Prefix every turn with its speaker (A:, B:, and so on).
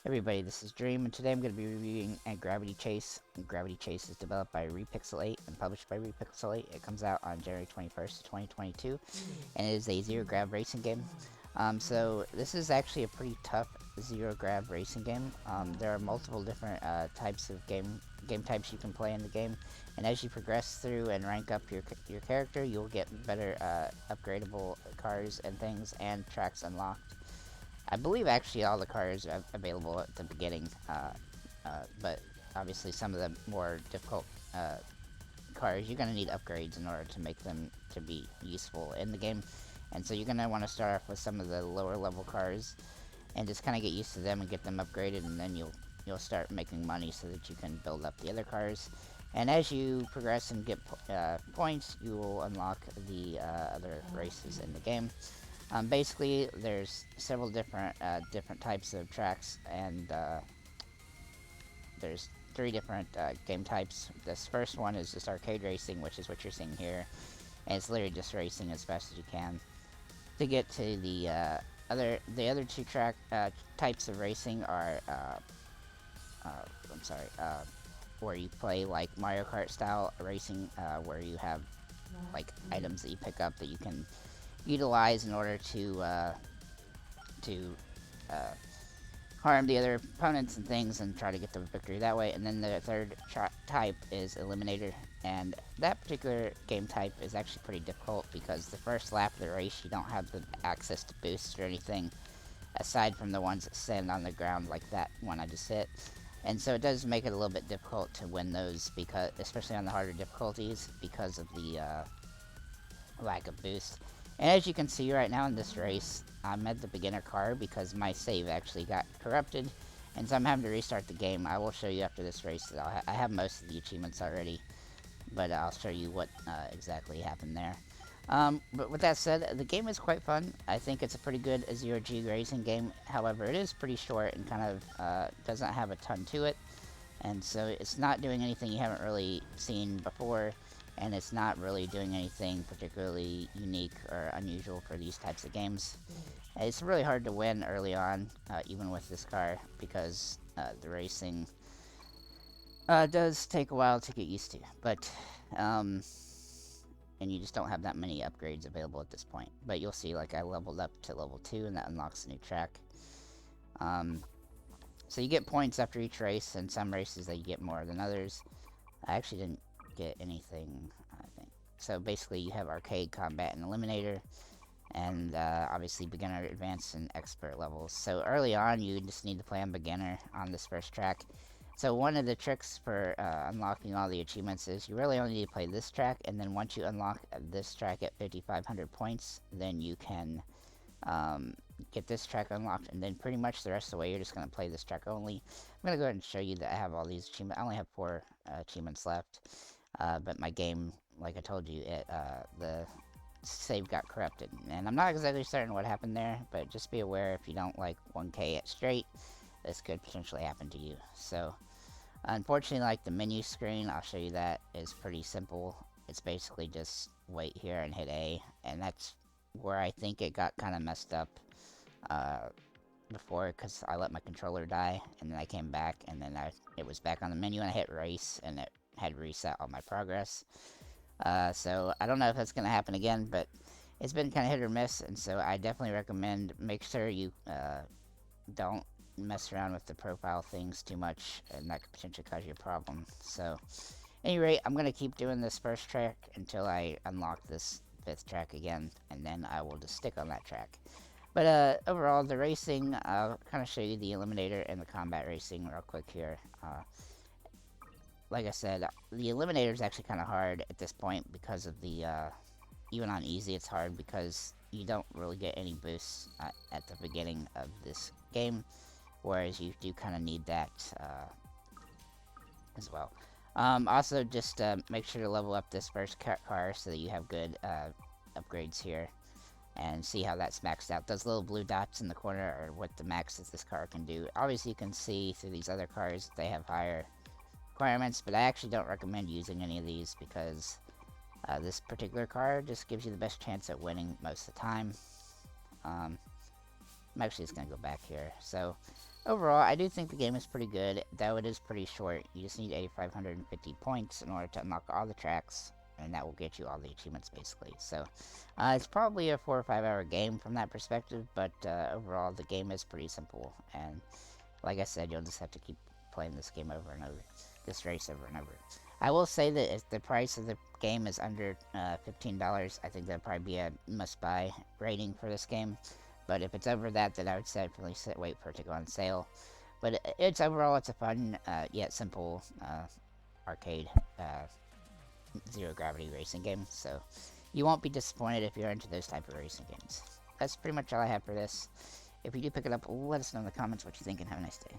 A: Everybody, this is Dream, and today I'm going to be reviewing Gravity Chase. Gravity Chase is developed by Repixel8 and published by Repixel8. It comes out on January 21st, 2022, and it is a zero-grav racing game. So this is actually a pretty tough zero-grav racing game. There are multiple different types of game types you can play in the game, and as you progress through and rank up your character, you'll get better upgradable cars and things, and tracks unlocked. I believe actually all the cars are available at the beginning, but obviously some of the more difficult cars, you're going to need upgrades in order to make them to be useful in the game. And so you're going to want to start off with some of the lower level cars and just kind of get used to them and get them upgraded, and then you'll start making money so that you can build up the other cars. And as you progress and get points, you will unlock the other races in the game. Basically, there's several different types of tracks, and there's three different game types. This first one is just arcade racing, which is what you're seeing here, and it's literally just racing as fast as you can. To get to the other two types of racing are where you play like Mario Kart style racing, where you have like items that you pick up that you can utilize in order to harm the other opponents and things and try to get the victory that way. And then the third type is Eliminator, and that particular game type is actually pretty difficult because the first lap of the race you don't have the access to boosts or anything aside from the ones that stand on the ground like that one I just hit. And so it does make it a little bit difficult to win those, because especially on the harder difficulties, because of the lack of boost. And as you can see right now in this race, I'm at the beginner car because my save actually got corrupted, and so I'm having to restart the game. I will show you after this race that I have most of the achievements already, but I'll show you what exactly happened there. But with that said, the game is quite fun. I think it's a pretty good zero-G racing game. However, it is pretty short and kind of doesn't have a ton to it, and so it's not doing anything you haven't really seen before, and it's not really doing anything particularly unique or unusual for these types of games. It's really hard to win early on, even with this car, because the racing does take a while to get used to, but and you just don't have that many upgrades available at this point. But you'll see, like, I leveled up to level 2, and that unlocks a new track. So you get points after each race, and some races that you get more than others. I actually didn't get anything, I think. So basically you have arcade, combat, and eliminator, and obviously beginner, advanced, and expert levels. So early on you just need to play on beginner on this first track. So one of the tricks for unlocking all the achievements is you really only need to play this track, and then once you unlock this track at 5,500 points, then you can get this track unlocked, and then pretty much the rest of the way you're just going to play this track only. I'm going to go ahead and show you that I have all these achievements. I only have 4 achievements left, but my game, like I told you, the save got corrupted, and I'm not exactly certain what happened there, but just be aware if you don't like 1k at straight, this could potentially happen to you. So unfortunately, like the menu screen, I'll show you that, is pretty simple. It's basically just wait here and hit A, and that's where I think it got kind of messed up before, because I let my controller die, and then I came back, and then it was back on the menu, and I hit race, and it had reset all my progress. So I don't know if that's going to happen again, but it's been kind of hit or miss, and so I definitely recommend make sure you don't mess around with the profile things too much, and that could potentially cause you a problem. So at any rate, I'm going to keep doing this first track until I unlock this 5th track again, and then I will just stick on that track. But overall, the racing, I'll kind of show you the eliminator and the combat racing real quick here. Like I said, the eliminator is actually kind of hard at this point because of the, even on easy it's hard because you don't really get any boosts at the beginning of this game, whereas you do kind of need that as well. Also, just make sure to level up this first car so that you have good upgrades here, and see how that's maxed out. Those little blue dots in the corner are what the max that this car can do. Obviously you can see through these other cars they have higher requirements, but I actually don't recommend using any of these because this particular car just gives you the best chance at winning most of the time. I'm actually just going to go back here. So Overall, I do think the game is pretty good, though it is pretty short. You just need 8,550 points in order to unlock all the tracks, and that will get you all the achievements, basically. So, it's probably a 4 or 5 hour game from that perspective, but overall, the game is pretty simple, and like I said, you'll just have to keep playing this game over and over, this race over and over. I will say that if the price of the game is under $15, I think that'd probably be a must-buy rating for this game. But if it's over that, then I would definitely wait for it to go on sale. But it's overall, it's a fun yet simple arcade zero gravity racing game. So you won't be disappointed if you're into those type of racing games. That's pretty much all I have for this. If you do pick it up, let us know in the comments what you think and have a nice day.